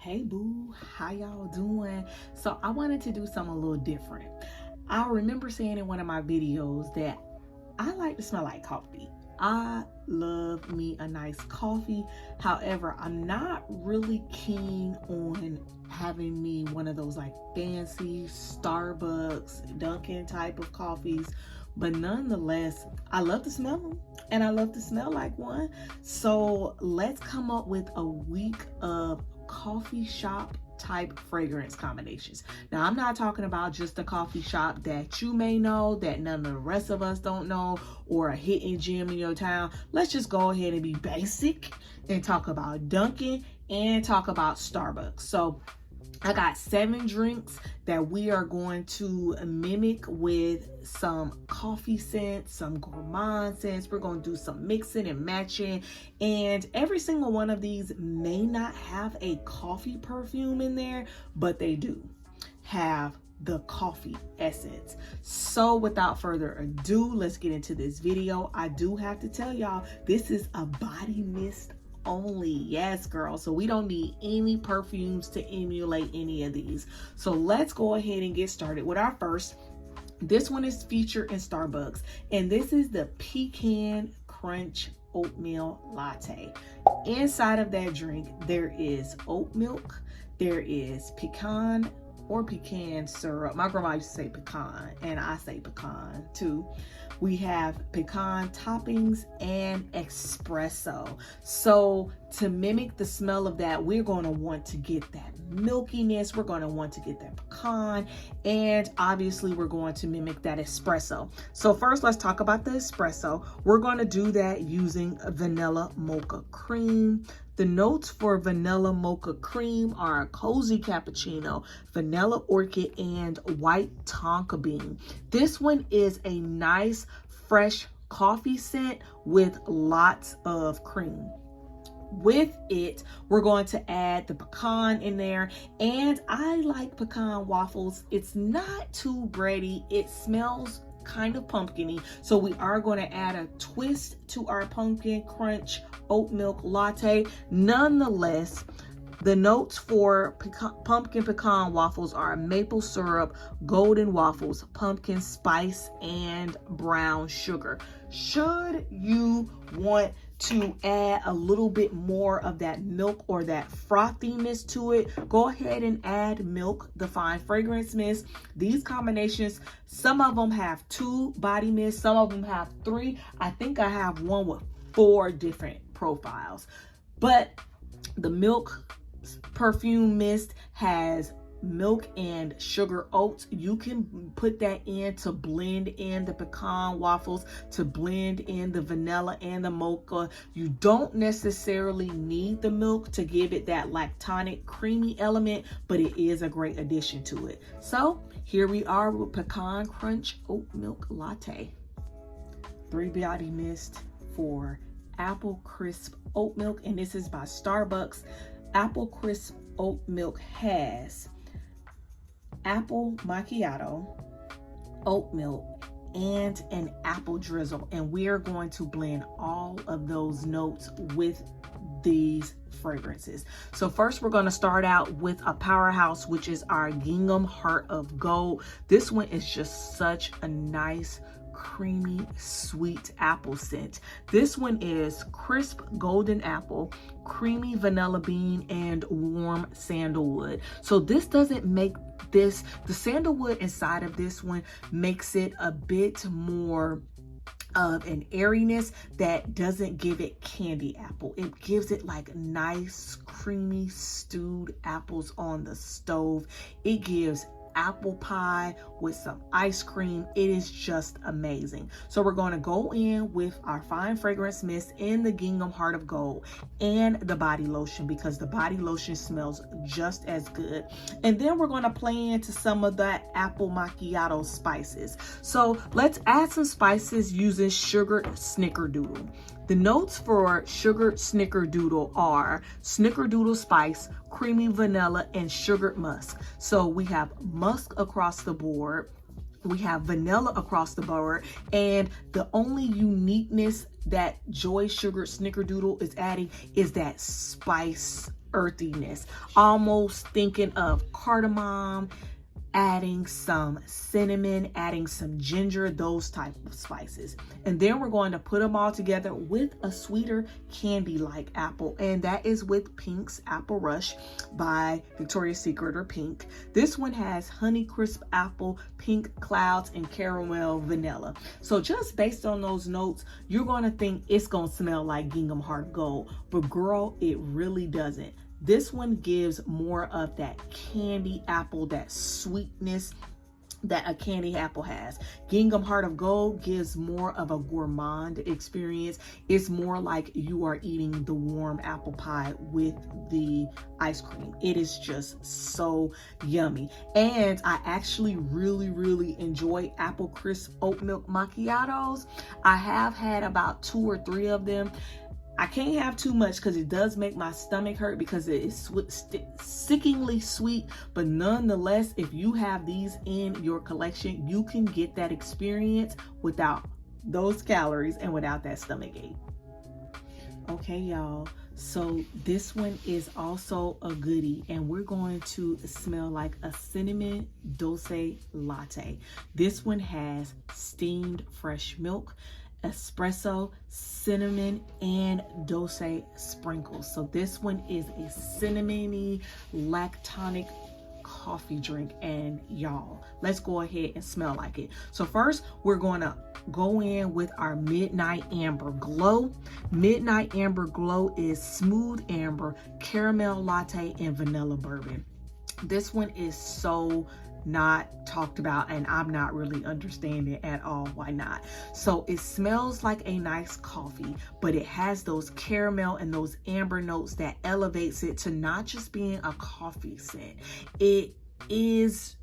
Hey boo, how y'all doing? So I wanted to do something a little different. I remember saying in one of my videos that I like to smell like coffee. I love me a nice coffee. However, I'm not really keen on having me one of those like fancy Starbucks, Dunkin' type of coffees. But nonetheless, I love to smell them and I love to smell like one. So let's come up with a week of coffee shop type fragrance combinations. Now, I'm not talking about just a coffee shop that you may know that none of the rest of us don't know, or a hidden gem in your town. Let's just go ahead and be basic and talk about Dunkin' and talk about Starbucks. So I got 7 drinks that we are going to mimic with some coffee scents, some gourmand scents. We're going to do some mixing and matching. And every single one of these may not have a coffee perfume in there, but they do have the coffee essence. So without further ado, let's get into this video. I do have to tell y'all, this is a body mist only. Yes, girl. So we don't need any perfumes to emulate any of these. So let's go ahead and get started with our first. This one is featured in Starbucks, and this is the Pecan Crunch Oatmeal Latte. Inside of that drink, there is oat milk, there is pecan syrup. My grandma used to say pecan, and I say pecan too. We have pecan toppings and espresso. So to mimic the smell of that, we're going to want to get that milkiness. We're going to want to get that pecan. And obviously we're going to mimic that espresso. So first, let's talk about the espresso. We're going to do that using vanilla mocha cream. The notes for vanilla mocha cream are cozy cappuccino, vanilla orchid, and white tonka bean. This one is a nice, fresh coffee scent with lots of cream. With it, we're going to add the pecan in there, and I like pecan waffles. It's not too bready. It smells kind of pumpkiny, so we are going to add a twist to our pumpkin crunch oat milk latte. Nonetheless, the notes for pumpkin pecan waffles are maple syrup, golden waffles, pumpkin spice, and brown sugar. Should you want to add a little bit more of that milk or that frothiness to it, go ahead and add milk, the fine fragrance mist. These combinations, some of them have 2 body mists, some of them have 3. I think I have one with 4 different profiles. But the milk perfume mist has milk and sugar oats. You can put that in to blend in the pecan waffles, to blend in the vanilla and the mocha. You don't necessarily need the milk to give it that lactonic creamy element, but it is a great addition to it. So here we are with Pecan Crunch Oat Milk Latte. 3 body mist for Apple Crisp Oat Milk, and this is by Starbucks. Apple Crisp Oat Milk has apple macchiato, oat milk, and an apple drizzle, and we are going to blend all of those notes with these fragrances. So first, we're going to start out with a powerhouse, which is our Gingham Heart of Gold. This one is just such a nice, creamy, sweet apple scent. This one is crisp golden apple, creamy vanilla bean, and warm sandalwood. So this doesn't make this, the sandalwood inside of this one makes it a bit more of an airiness that doesn't give it candy apple. It gives it like nice, creamy, stewed apples on the stove. It gives apple pie with some ice cream. It is just amazing. So we're going to go in with our fine fragrance mist in the Gingham Heart of Gold and the body lotion, because the body lotion smells just as good. And then we're going to play into some of that apple macchiato spices. So let's add some spices using sugared snickerdoodle. The notes for sugared snickerdoodle are snickerdoodle spice, creamy vanilla, and sugared musk. So we have musk across the board, we have vanilla across the board, and the only uniqueness that Joy Sugared Snickerdoodle is adding is that spice earthiness, almost thinking of cardamom, adding some cinnamon, adding some ginger, those type of spices. And then we're going to put them all together with a sweeter candy-like apple, and that is with Pink's Apple Rush by Victoria's Secret or Pink. This one has honey crisp apple, pink clouds, and caramel vanilla. So just based on those notes, you're going to think it's going to smell like Gingham Heart Gold, but girl, it really doesn't. This one gives more of that candy apple, that sweetness that a candy apple has. Gingham Heart of Gold gives more of a gourmand experience. It's more like you are eating the warm apple pie with the ice cream. It is just so yummy. And I actually really enjoy apple crisp oat milk macchiatos. I have had about 2 or 3 of them. I can't have too much because it does make my stomach hurt because it is sickeningly sweet. But nonetheless, if you have these in your collection, you can get that experience without those calories and without that stomach ache. Okay, y'all. So this one is also a goodie, and we're going to smell like a cinnamon Dolce latte. This one has steamed fresh milk, espresso, cinnamon, and Dolce sprinkles. So this one is a cinnamony lactonic coffee drink, and y'all, let's go ahead and smell like it. So first, we're going to go in with our Midnight Amber Glow. Midnight Amber Glow is smooth amber, caramel latte, and vanilla bourbon. This one is so not talked about, and I'm not really understanding at all why not. So it smells like a nice coffee, but it has those caramel and those amber notes that elevates it to not just being a coffee scent. It is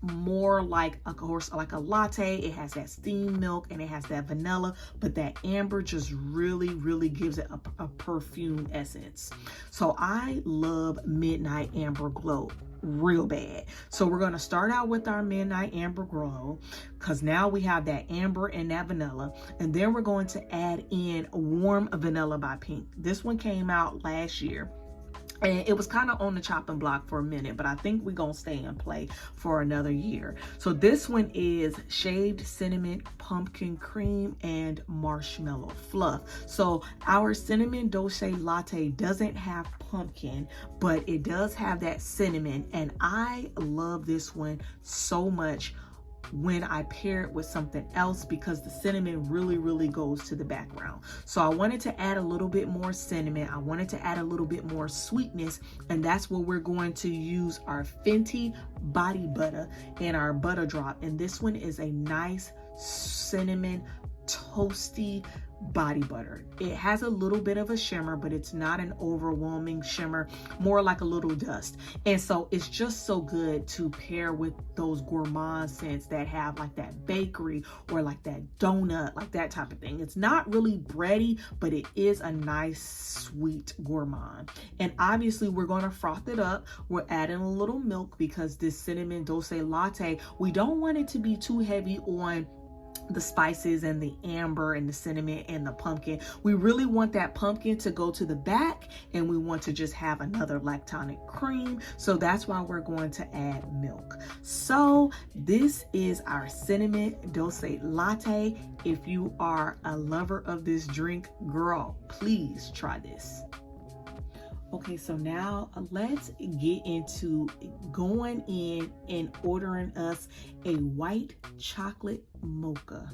more like, of course, like a latte. It has that steamed milk and it has that vanilla, but that amber just really gives it a perfume essence. So I love Midnight Amber Glow real bad. So we're going to start out with our Midnight Amber Glow because now we have that amber and that vanilla, and then we're going to add in Warm Vanilla by Pink. This one came out last year, and it was kind of on the chopping block for a minute, but I think we're going to stay and play for another year. So this one is shaved cinnamon, pumpkin cream, and marshmallow fluff. So our cinnamon Dolce latte doesn't have pumpkin, but it does have that cinnamon. And I love this one so much when I pair it with something else because the cinnamon really goes to the background. So I wanted to add a little bit more cinnamon. I wanted to add a little bit more sweetness, and that's where we're going to use our Fenty body butter and our butter drop. And this one is a nice cinnamon toasty body butter. It has a little bit of a shimmer, but it's not an overwhelming shimmer, more like a little dust. And so it's just so good to pair with those gourmand scents that have like that bakery or like that donut, like that type of thing. It's not really bready, but it is a nice sweet gourmand. And obviously we're going to froth it up. We're adding a little milk because this cinnamon Dolce latte, we don't want it to be too heavy on the spices and the amber and the cinnamon and the pumpkin. We really want that pumpkin to go to the back, and we want to just have another lactonic cream. So that's why we're going to add milk. So this is our cinnamon Dolce latte. If you are a lover of this drink, girl, please try this. Okay, so now let's get into going in and ordering us a white chocolate mocha.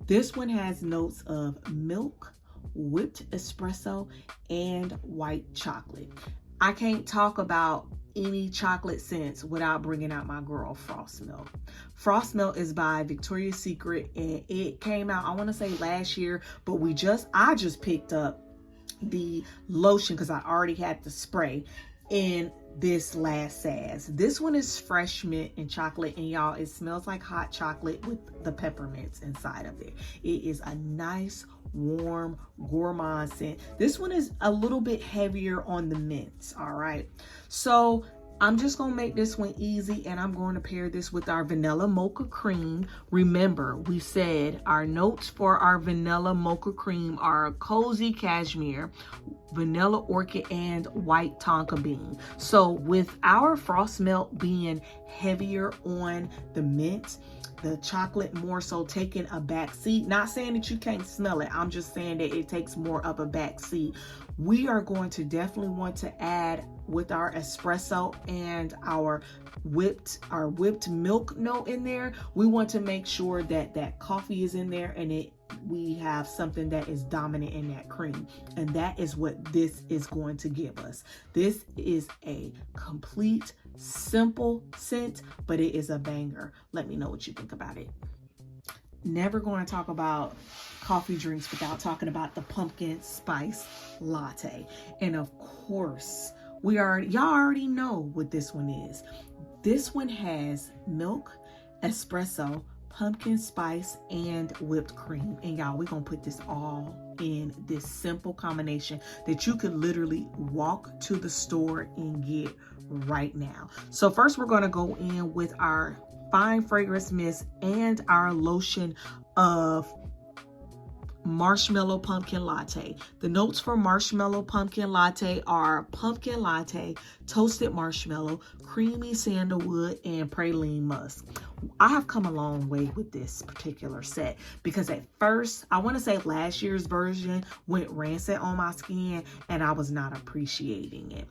This one has notes of milk, whipped espresso, and white chocolate. I can't talk about any chocolate scents without bringing out my girl Frost Milk. Frost Milk is by Victoria's Secret, and it came out, I want to say last year, but I just picked up the lotion because I already had the spray in this last SAS. This one is fresh mint and chocolate, and y'all, it smells like hot chocolate with the peppermints inside of it. It is a nice warm gourmand scent. This one is a little bit heavier on the mints. All right, so I'm just going to make this one easy, and I'm going to pair this with our vanilla mocha cream. Remember, we said our notes for our vanilla mocha cream are cozy cashmere, vanilla orchid, and white tonka bean. So with our frost melt being heavier on the mint, the chocolate more so taking a back seat. Not saying that you can't smell it. I'm just saying that it takes more of a back seat. We are going to definitely want to add with our espresso and our whipped milk note in there. We want to make sure that that coffee is in there and we have something that is dominant in that cream. And that is what this is going to give us. This is a complete simple scent, but it is a banger. Let me know what you think about it. Never going to talk about coffee drinks without talking about the pumpkin spice latte. And of course, y'all already know what this one is. This one has milk, espresso, pumpkin spice, and whipped cream. And y'all, we're gonna put this all in this simple combination that you could literally walk to the store and get right now. So first we're gonna go in with our fine fragrance mist and our lotion of marshmallow pumpkin latte. The notes for marshmallow pumpkin latte are pumpkin latte, toasted marshmallow, creamy sandalwood, and praline musk. I have come a long way with this particular set because at first, I want to say last year's version went rancid on my skin and I was not appreciating it.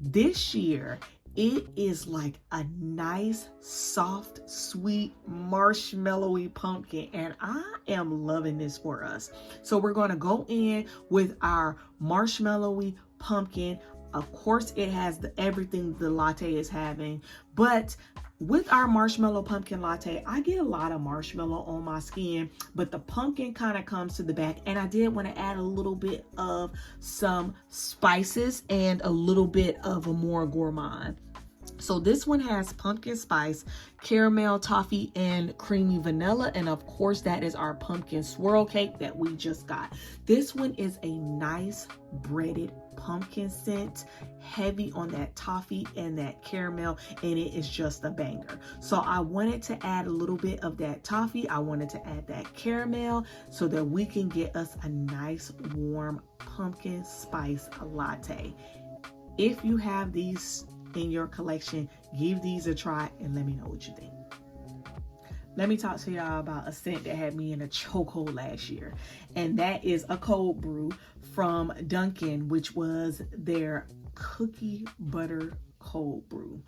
This year, it is like a nice, soft, sweet, marshmallowy pumpkin, and I am loving this for us. So we're going to go in with our marshmallowy pumpkin. Of course, it has everything the latte is having, but with our marshmallow pumpkin latte, I get a lot of marshmallow on my skin, but the pumpkin kind of comes to the back. And I did want to add a little bit of some spices and a little bit of a more gourmand. So this one has pumpkin spice, caramel, toffee, and creamy vanilla. And of course, that is our pumpkin swirl cake that we just got. This one is a nice breaded pumpkin scent, heavy on that toffee and that caramel, and it is just a banger. So I wanted to add a little bit of that toffee. I wanted to add that caramel so that we can get us a nice warm pumpkin spice latte. If you have these in your collection, give these a try and let me know what you think. Let me talk to y'all about a scent that had me in a chokehold last year, and that is a cold brew from Dunkin', which was their cookie butter cold brew.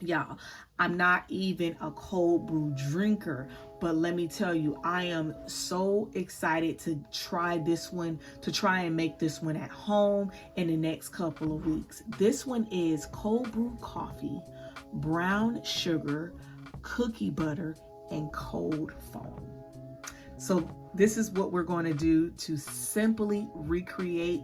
Y'all, I'm not even a cold brew drinker, but let me tell you, I am so excited to try this one, to try and make this one at home in the next couple of weeks. This one is cold brew coffee, brown sugar, cookie butter, and cold foam. So this is what we're going to do to simply recreate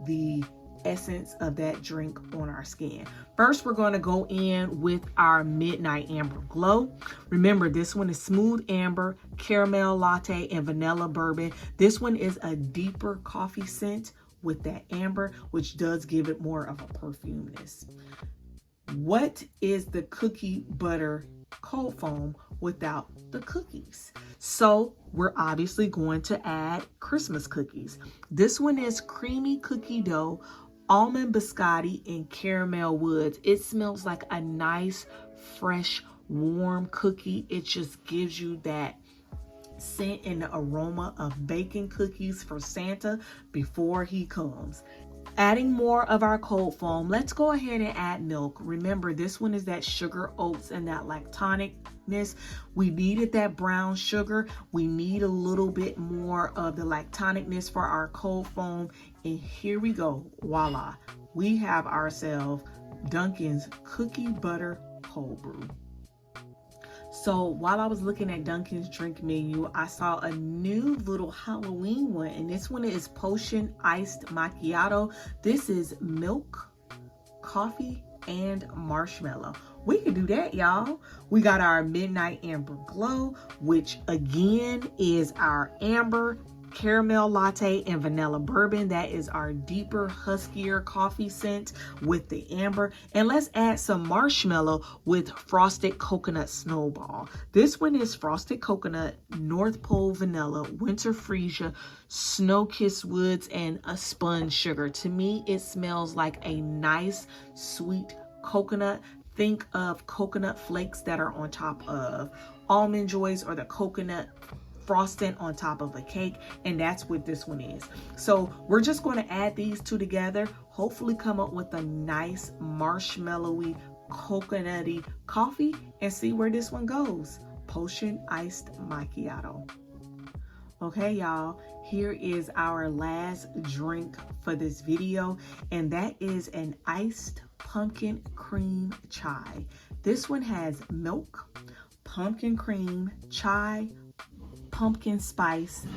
the essence of that drink on our skin. First, we're going to go in with our Midnight Amber Glow. Remember, this one is smooth amber, caramel latte, and vanilla bourbon. This one is a deeper coffee scent with that amber, which does give it more of a perfumeness. What is the cookie butter cold foam without the cookies? So we're obviously going to add Christmas cookies. This one is creamy cookie dough, almond biscotti, and caramel woods. It smells like a nice, fresh, warm cookie. It just gives you that scent and the aroma of baking cookies for Santa before he comes. Adding more of our cold foam, let's go ahead and add milk. Remember, this one is that sugar oats and that lactonicness. We needed that brown sugar. We need a little bit more of the lactonicness for our cold foam. And here we go. Voila. We have ourselves Dunkin's Cookie Butter Cold Brew. So while I was looking at Dunkin's drink menu, I saw a new little Halloween one, and this one is Potion Iced Macchiato. This is milk, coffee, and marshmallow. We can do that, y'all. We got our Midnight Amber Glow, which again is our amber, caramel latte and vanilla bourbon. That is our deeper, huskier coffee scent with the amber. And let's add some marshmallow with frosted coconut snowball. This one is frosted coconut, North Pole vanilla, winter freesia, snow-kissed woods, and a spun sugar. To me, it smells like a nice, sweet coconut. Think of coconut flakes that are on top of Almond Joys, or the coconut frosting on top of a cake, and that's what this one is. So we're just going to add these two together, hopefully come up with a nice marshmallowy, coconutty coffee, and see where this one goes. Potion iced macchiato. Okay, y'all, here is our last drink for this video, and that is an iced pumpkin cream chai. This one has milk, pumpkin cream, chai, pumpkin spice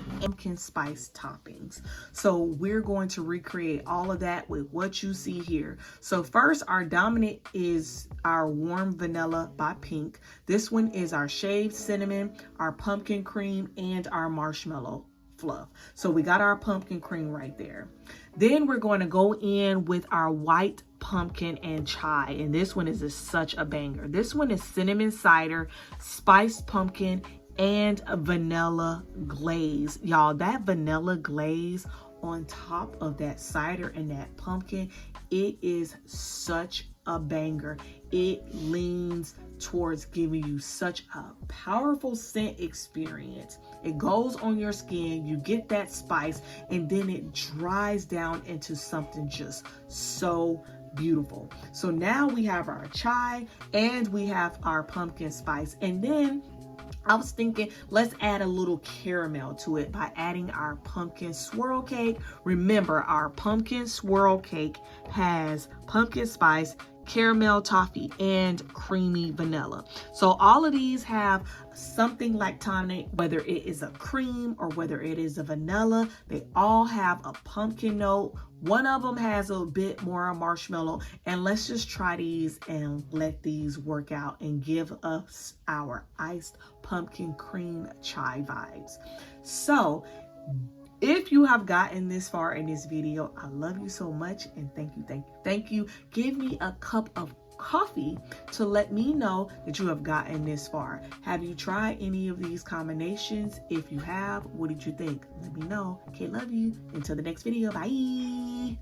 toppings. So we're going to recreate all of that with what you see here. So first, our dominant is our warm vanilla by Pink. This one is our shaved cinnamon, our pumpkin cream, and our marshmallow fluff. So we got our pumpkin cream right there. Then we're going to go in with our white pumpkin and chai, and this one is such a banger. This one is cinnamon cider, spiced pumpkin, and a vanilla glaze. Y'all, that vanilla glaze on top of that cider and that pumpkin, it is such a banger. It leans towards giving you such a powerful scent experience. It goes on your skin, you get that spice, and then it dries down into something just so beautiful. So now we have our chai and we have our pumpkin spice, and then I was thinking, let's add a little caramel to it by adding our pumpkin swirl cake. Remember, our pumpkin swirl cake has pumpkin spice, caramel toffee, and creamy vanilla. So all of these have something like tonic, whether it is a cream or whether it is a vanilla. They all have a pumpkin note. One of them has a bit more marshmallow, and let's just try these and let these work out and give us our iced pumpkin cream chai vibes. So if you have gotten this far in this video, I love you so much, and thank you. Give me a cup of coffee to let me know that you have gotten this far. Have you tried any of these combinations? If you have, what did you think? Let me know. Okay, love you. Until the next video, bye.